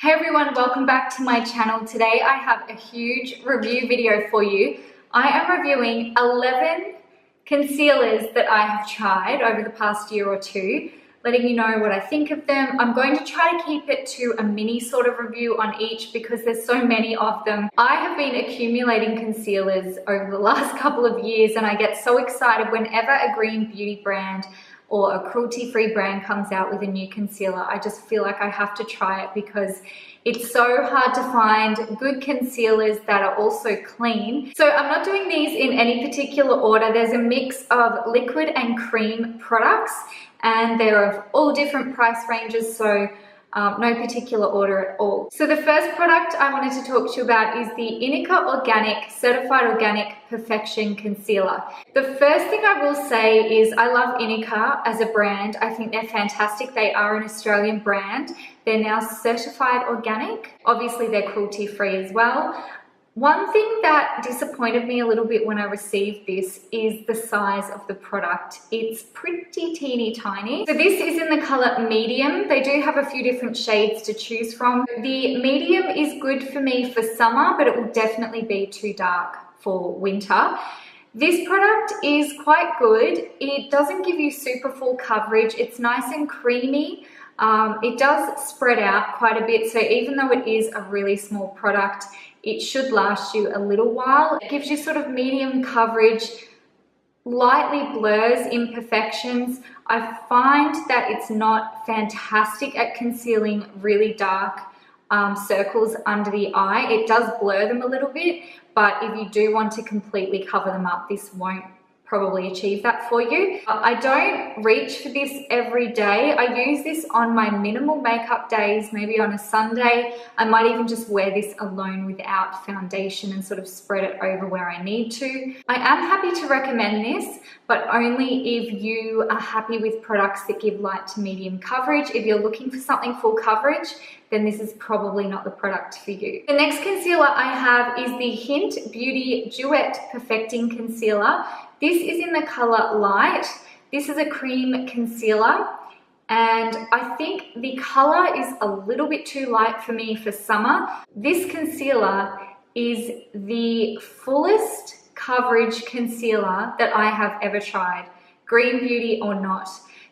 Hey everyone, welcome back to my channel. Today I have a huge review video for you. I am reviewing 11 concealers that I have tried over the past year or two, letting you know what I think of them. I'm going to try to keep it to a mini sort of review on each because there's so many of them. I have been accumulating concealers over the last couple of years and I get so excited whenever a green beauty brand or a cruelty-free brand comes out with a new concealer. I just feel like I have to try it because it's so hard to find good concealers that are also clean. So I'm not doing these in any particular order. There's a mix of liquid and cream products and they're of all different price ranges, so no particular order at all. So the first product I wanted to talk to you about is the Inika Organic Certified Organic Perfection Concealer. The first thing I will say is I love Inika as a brand. I think they're fantastic. They are an Australian brand. They're now certified organic. Obviously they're cruelty free as well. One thing that disappointed me a little bit when I received this is the size of the product. It's pretty teeny tiny. So this is in the color medium. They do have a few different shades to choose from. The medium is good for me for summer, but it will definitely be too dark for winter. This product is quite good. It doesn't give you super full coverage. It's nice and creamy. It does spread out quite a bit. So even though it is a really small product, it should last you a little while. It gives you sort of medium coverage, lightly blurs imperfections. I find that it's not fantastic at concealing really dark circles under the eye. It does blur them a little bit, but if you do want to completely cover them up, this won't probably achieve that for you. I don't reach for this every day. I use this on my minimal makeup days, maybe on a Sunday. I might even just wear this alone without foundation and sort of spread it over where I need to. I am happy to recommend this, but only if you are happy with products that give light to medium coverage. If you're looking for something full coverage, then this is probably not the product for you. The next concealer I have is the Hynt Beauty Duet Perfecting Concealer. This is in the color Light. This is a cream concealer and I think the color is a little bit too light for me for summer. This concealer is the fullest coverage concealer that I have ever tried, green beauty or not.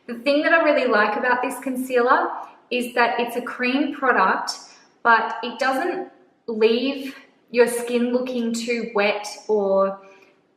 The thing that I really like about this concealer is that it's a cream product, but it doesn't leave your skin looking too wet or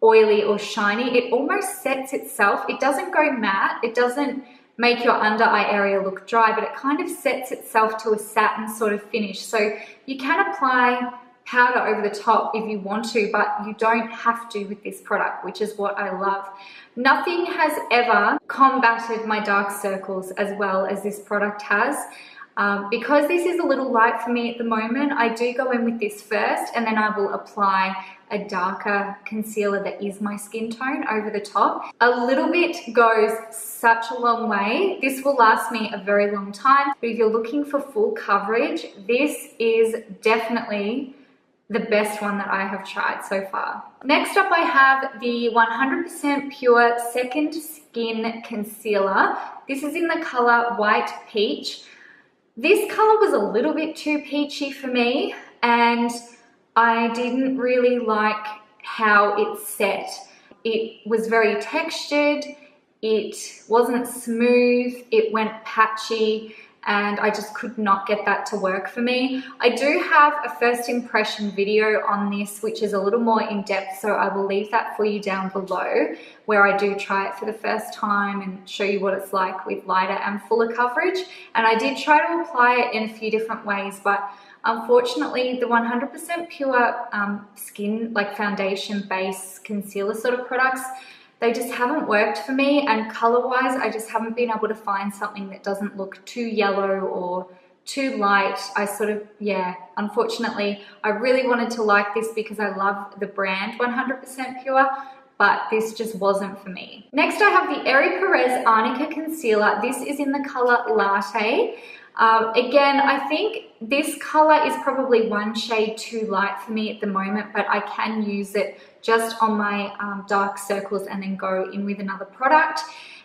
oily or shiny. It almost sets itself. It doesn't go matte. It doesn't make your under eye area look dry, but it kind of sets itself to a satin sort of finish. So you can apply powder over the top if you want to, but you don't have to with this product, which is what I love. Nothing has ever combated my dark circles as well as this product has. Because this is a little light for me at the moment, I do go in with this first and then I will apply a darker concealer that is my skin tone over the top. A little bit goes such a long way. This will last me a very long time, but if you're looking for full coverage, this is definitely the best one that I have tried so far. Next up I have the 100% Pure Second Skin Concealer. This is in the color White Peach. This color was a little bit too peachy for me and I didn't really like how it set. It was very textured, it wasn't smooth, it went patchy, and I just could not get that to work for me. I do have a first impression video on this, which is a little more in depth, so I will leave that for you down below, where I do try it for the first time and show you what it's like with lighter and fuller coverage. And I did try to apply it in a few different ways, but unfortunately the 100% pure skin, like foundation base concealer sort of products, they just haven't worked for me, and color-wise I just haven't been able to find something that doesn't look too yellow or too light. I sort of, yeah, unfortunately, I really wanted to like this because I love the brand 100% Pure, but this just wasn't for me. Next I have the Perez Arnica Concealer. This is in the color Latte. Again, I think this color is probably one shade too light for me at the moment, but I can use it just on my dark circles and then go in with another product.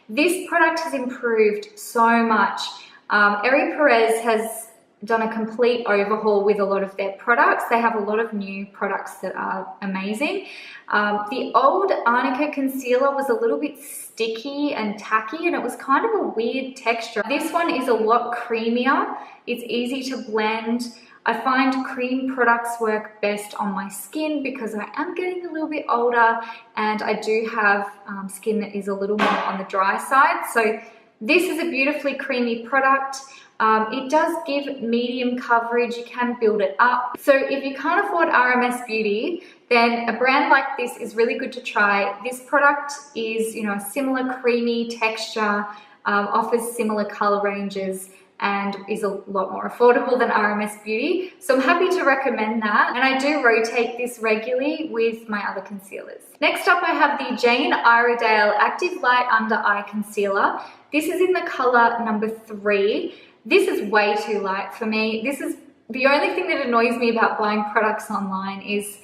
This product has improved so much. Perez has done a complete overhaul with a lot of their products. They have a lot of new products that are amazing. The old Arnica concealer was a little bit sticky and tacky, and it was kind of a weird texture. This one is a lot creamier. It's easy to blend. I find cream products work best on my skin because I am getting a little bit older and I do have skin that is a little more on the dry side. So this is a beautifully creamy product. It does give medium coverage. You can build it up. So if you can't afford RMS Beauty, then a brand like this is really good to try. This product is, you know, a similar creamy texture, offers similar color ranges, and is a lot more affordable than RMS Beauty. So I'm happy to recommend that. And I do rotate this regularly with my other concealers. Next up, I have the Jane Iredale Active Light Under Eye Concealer. This is in the color number 3. This is way too light for me. This is the only thing that annoys me about buying products online is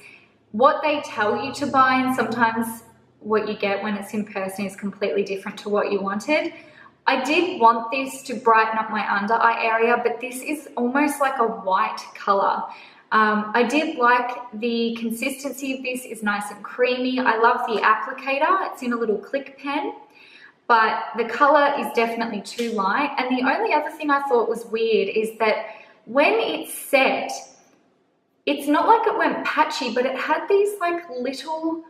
what they tell you to buy, and sometimes what you get when it's in person is completely different to what you wanted. I did want this to brighten up my under eye area, but this is almost like a white color. I did like the consistency of this, is nice and creamy. I love the applicator. It's in a little click pen, but the color is definitely too light. And the only other thing I thought was weird is that when it's set, it's not like it went patchy, but it had these like little,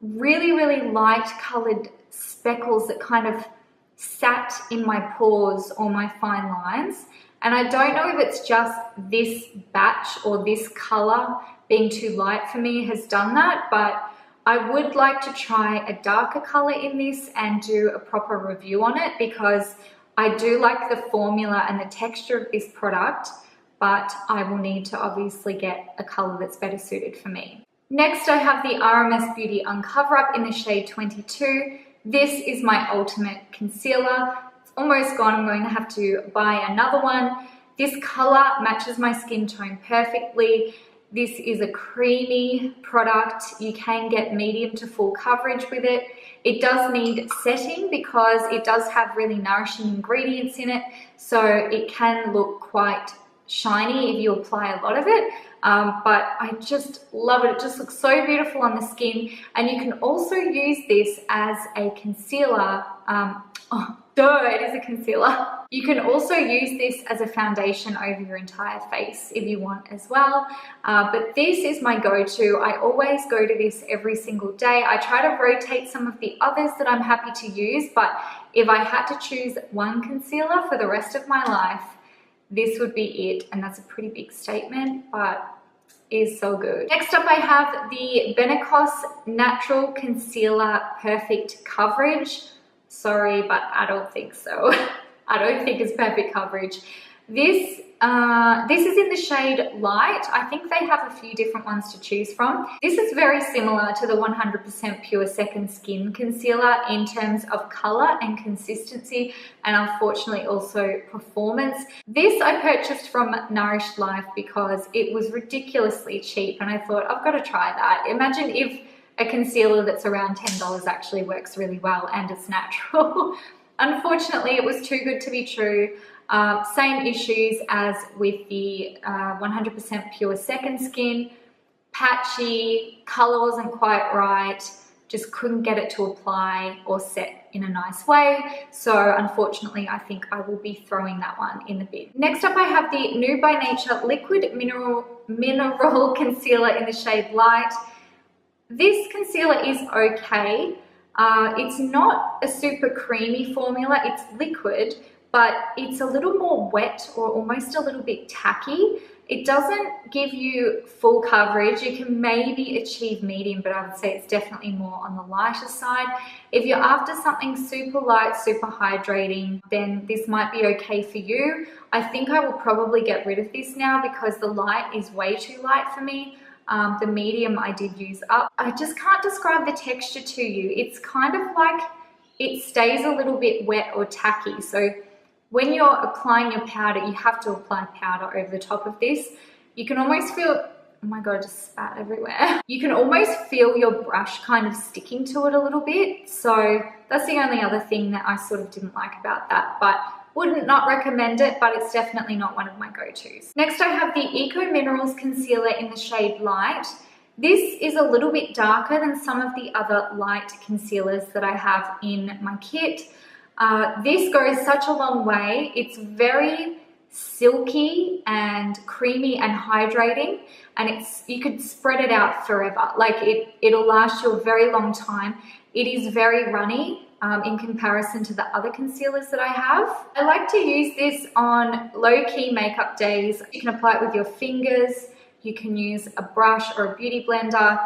really, really light colored speckles that kind of sat in my pores or my fine lines. And I don't know if it's just this batch or this color being too light for me has done that, but I would like to try a darker color in this and do a proper review on it, because I do like the formula and the texture of this product, but I will need to obviously get a color that's better suited for me. Next, I have the RMS Beauty Uncover Up in the shade 22. This is my ultimate concealer. It's almost gone. I'm going to have to buy another one. This color matches my skin tone perfectly. This is a creamy product. You can get medium to full coverage with it. It does need setting because it does have really nourishing ingredients in it, so it can look quite shiny if you apply a lot of it. But I just love it. It just looks so beautiful on the skin. And you can also use this as a concealer. It is a concealer. You can also use this as a foundation over your entire face if you want as well. But this is my go-to. I always go to this every single day. I try to rotate some of the others that I'm happy to use, but if I had to choose one concealer for the rest of my life, this would be it. And that's a pretty big statement, but is so good. Next up, I have the Benecos Natural Concealer Perfect Coverage. Sorry, but I don't think so. I don't think it's perfect coverage. This is in the shade Light. I think they have a few different ones to choose from. This is very similar to the 100% Pure Second Skin Concealer in terms of color and consistency, and unfortunately also performance. This I purchased from Nourish Life because it was ridiculously cheap, and I thought, I've got to try that. Imagine if a concealer that's around $10 actually works really well and it's natural. Unfortunately, it was too good to be true. Same issues as with the 100% Pure Second Skin. Patchy, color wasn't quite right, just couldn't get it to apply or set in a nice way. So unfortunately, I think I will be throwing that one in the bin. Next up, I have the Nude by Nature Liquid Mineral Concealer in the shade Light. This concealer is okay. It's not a super creamy formula, it's liquid, but it's a little more wet or almost a little bit tacky. It doesn't give you full coverage. You can maybe achieve medium, but I would say it's definitely more on the lighter side. If you're after something super light, super hydrating, then this might be okay for you. I think I will probably get rid of this now because the light is way too light for me. The medium I did use up. I just can't describe the texture to you. It's kind of like it stays a little bit wet or tacky. So when you're applying your powder, you have to apply powder over the top of this. You can almost feel, oh my God, I just spat everywhere. You can almost feel your brush kind of sticking to it a little bit. So that's the only other thing that I sort of didn't like about that. But Wouldn't not recommend it, but it's definitely not one of my go-tos. Next, I have the Eco Minerals Concealer in the shade Light. This is a little bit darker than some of the other light concealers that I have in my kit. This goes such a long way. It's very silky and creamy and hydrating, and you could spread it out forever. Like it'll last you a very long time. It is very runny in comparison to the other concealers that I have. I like to use this on low-key makeup days. You can apply it with your fingers. You can use a brush or a beauty blender.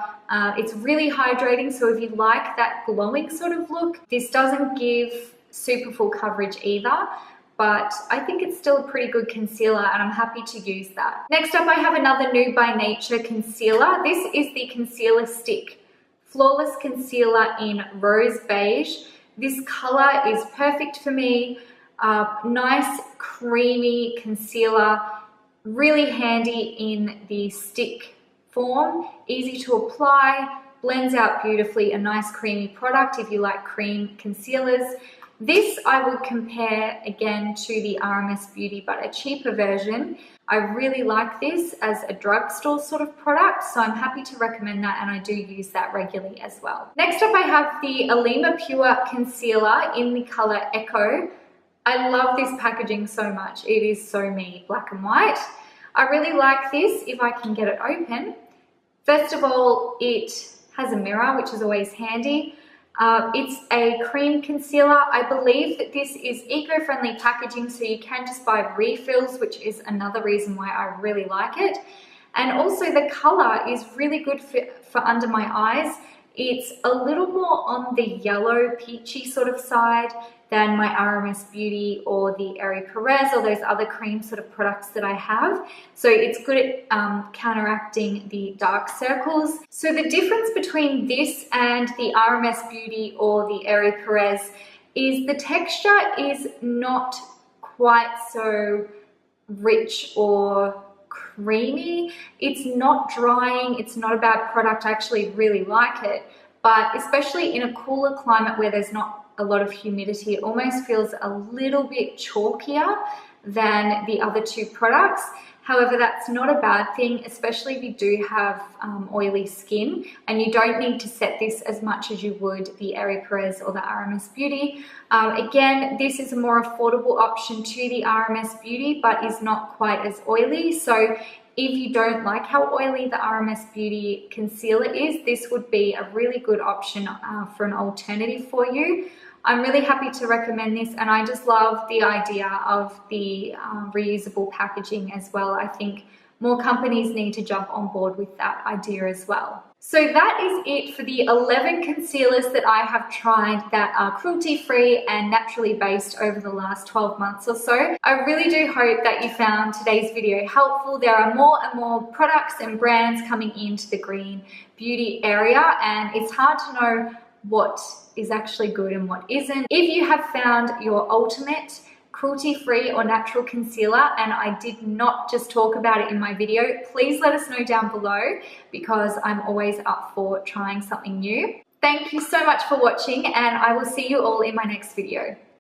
It's really hydrating, so if you like that glowing sort of look, this doesn't give super full coverage either, but I think it's still a pretty good concealer and I'm happy to use that. Next up, I have another Nude by Nature concealer. This is the Concealer Stick Flawless Concealer in Rose Beige. This color is perfect for me. Nice creamy concealer, really handy in the stick form, easy to apply, blends out beautifully, a nice creamy product if you like cream concealers. This I would compare again to the RMS Beauty, but a cheaper version. I really like this as a drugstore sort of product, so I'm happy to recommend that, and I do use that regularly as well. Next up, I have the Alima Pure Concealer in the color Echo. I love this packaging so much. It is so me, black and white. I really like this if I can get it open. First of all, it has a mirror, which is always handy. It's a cream concealer. I believe that this is eco-friendly packaging, so you can just buy refills, which is another reason why I really like it. And also the color is really good for under my eyes. It's a little more on the yellow peachy sort of side than my RMS Beauty or the Perez or those other cream sort of products that I have. So it's good at counteracting the dark circles. So the difference between this and the RMS Beauty or the Perez is the texture is not quite so rich or creamy. It's not drying, it's not a bad product. I actually really like it, but especially in a cooler climate where there's not a lot of humidity, it almost feels a little bit chalkier than the other two products. However, that's not a bad thing, especially if you do have oily skin, and you don't need to set this as much as you would the Perez or the RMS Beauty. Again, this is a more affordable option to the RMS Beauty, but is not quite as oily. So if you don't like how oily the RMS Beauty concealer is, this would be a really good option for an alternative for you. I'm really happy to recommend this, and I just love the idea of the reusable packaging as well. I think more companies need to jump on board with that idea as well. So that is it for the 11 concealers that I have tried that are cruelty-free and naturally based over the last 12 months or so. I really do hope that you found today's video helpful. There are more and more products and brands coming into the green beauty area, and it's hard to know what is actually good and what isn't. If you have found your ultimate cruelty-free or natural concealer and I did not just talk about it in my video, please let us know down below, because I'm always up for trying something new. Thank you so much for watching, and I will see you all in my next video.